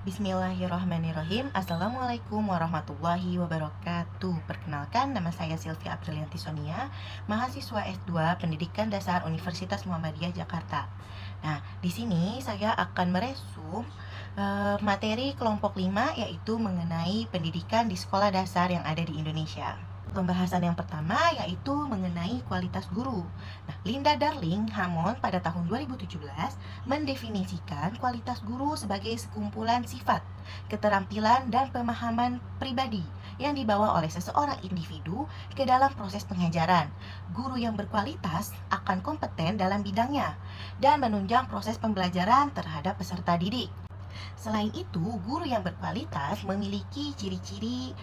Bismillahirrahmanirrahim. Assalamualaikum warahmatullahi wabarakatuh. Perkenalkan, nama saya Sylvia Aprilianti Sonia, mahasiswa S2 Pendidikan Dasar Universitas Muhammadiyah Jakarta. Nah, di sini saya akan meresum materi kelompok 5, yaitu mengenai pendidikan di sekolah dasar yang ada di Indonesia. Pembahasan yang pertama yaitu mengenai kualitas guru. Nah, Linda Darling Hammond pada tahun 2017 mendefinisikan kualitas guru sebagai sekumpulan sifat, keterampilan, dan pemahaman pribadi yang dibawa oleh seseorang individu ke dalam proses pengajaran. Guru yang berkualitas akan kompeten dalam bidangnya dan menunjang proses pembelajaran terhadap peserta didik. Selain itu, guru yang berkualitas memiliki ciri-ciri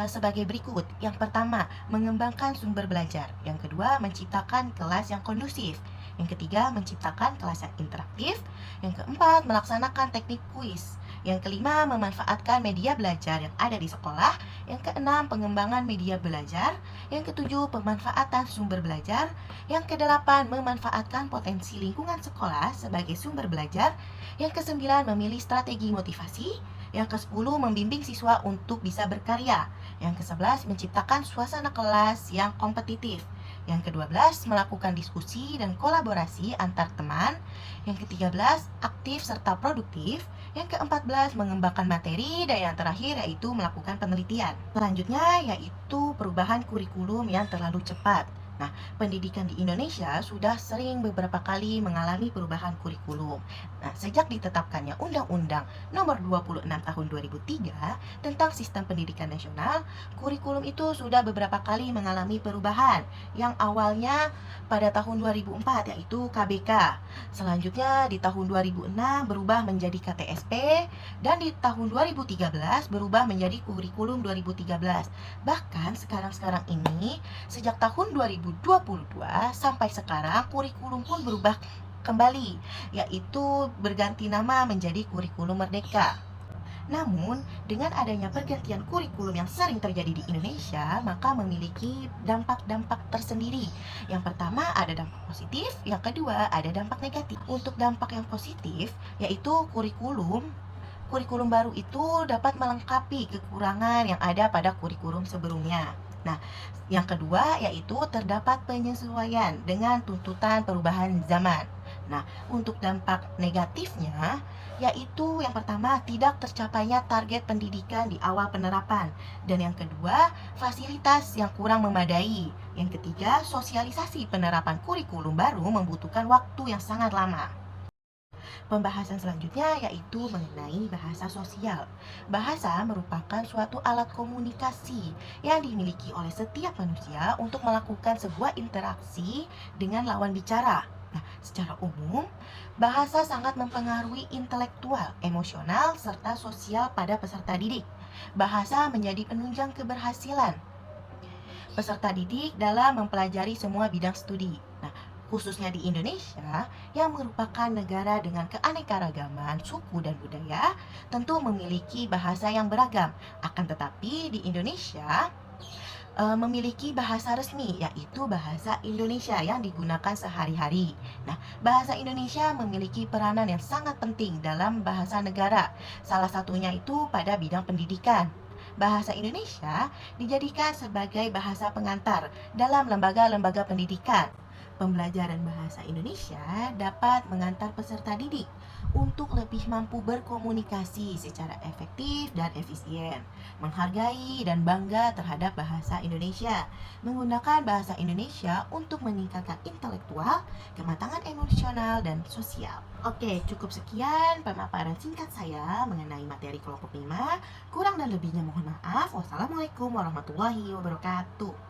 sebagai berikut. Yang pertama, mengembangkan sumber belajar. Yang kedua, menciptakan kelas yang kondusif. Yang ketiga, menciptakan kelas yang interaktif. Yang keempat, melaksanakan teknik kuis. Yang kelima, memanfaatkan media belajar yang ada di sekolah. Yang keenam, pengembangan media belajar. Yang ketujuh, pemanfaatan sumber belajar. Yang kedelapan, memanfaatkan potensi lingkungan sekolah sebagai sumber belajar. Yang kesembilan, memilih strategi motivasi. Yang kesepuluh, membimbing siswa untuk bisa berkarya. Yang kesebelas, menciptakan suasana kelas yang kompetitif. Yang ke-12, melakukan diskusi dan kolaborasi antar teman. Yang ke-13, aktif serta produktif. Yang ke-14, mengembangkan materi. Dan yang terakhir yaitu melakukan penelitian. Selanjutnya yaitu perubahan kurikulum yang terlalu cepat. Nah, pendidikan di Indonesia sudah sering beberapa kali mengalami perubahan kurikulum. Nah, sejak ditetapkannya Undang-Undang Nomor 26 Tahun 2003 tentang Sistem Pendidikan Nasional, kurikulum itu sudah beberapa kali mengalami perubahan. Yang awalnya pada tahun 2004 yaitu KBK. Selanjutnya di tahun 2006 berubah menjadi KTSP, dan di tahun 2013 berubah menjadi kurikulum 2013. Bahkan sekarang ini, sejak tahun 2022 sampai sekarang, kurikulum pun berubah kembali, yaitu berganti nama menjadi kurikulum Merdeka. Namun, dengan adanya pergantian kurikulum yang sering terjadi di Indonesia, maka memiliki dampak-dampak tersendiri. Yang pertama ada dampak positif, yang kedua ada dampak negatif. Untuk dampak yang positif, yaitu kurikulum baru itu dapat melengkapi kekurangan yang ada pada kurikulum sebelumnya. Nah, yang kedua yaitu terdapat penyesuaian dengan tuntutan perubahan zaman. Nah, untuk dampak negatifnya yaitu yang pertama, tidak tercapainya target pendidikan di awal penerapan. Dan yang kedua, fasilitas yang kurang memadai. Yang ketiga, sosialisasi penerapan kurikulum baru membutuhkan waktu yang sangat lama. Pembahasan selanjutnya yaitu mengenai bahasa sosial. Bahasa merupakan suatu alat komunikasi yang dimiliki oleh setiap manusia untuk melakukan sebuah interaksi dengan lawan bicara. Nah, secara umum, bahasa sangat mempengaruhi intelektual, emosional, serta sosial pada peserta didik. Bahasa menjadi penunjang keberhasilan peserta didik dalam mempelajari semua bidang studi. Nah, khususnya di Indonesia yang merupakan negara dengan keanekaragaman suku dan budaya, tentu memiliki bahasa yang beragam. Akan tetapi di Indonesia memiliki bahasa resmi, yaitu bahasa Indonesia yang digunakan sehari-hari. Nah, bahasa Indonesia memiliki peranan yang sangat penting dalam bahasa negara. Salah satunya itu pada bidang pendidikan. Bahasa Indonesia dijadikan sebagai bahasa pengantar dalam lembaga-lembaga pendidikan. Pembelajaran bahasa Indonesia dapat mengantar peserta didik untuk lebih mampu berkomunikasi secara efektif dan efisien, menghargai dan bangga terhadap bahasa Indonesia, menggunakan bahasa Indonesia untuk meningkatkan intelektual, kematangan emosional, dan sosial. Oke, cukup sekian pemaparan singkat saya mengenai materi kelompok 5. Kurang dan lebihnya mohon maaf. Wassalamualaikum warahmatullahi wabarakatuh.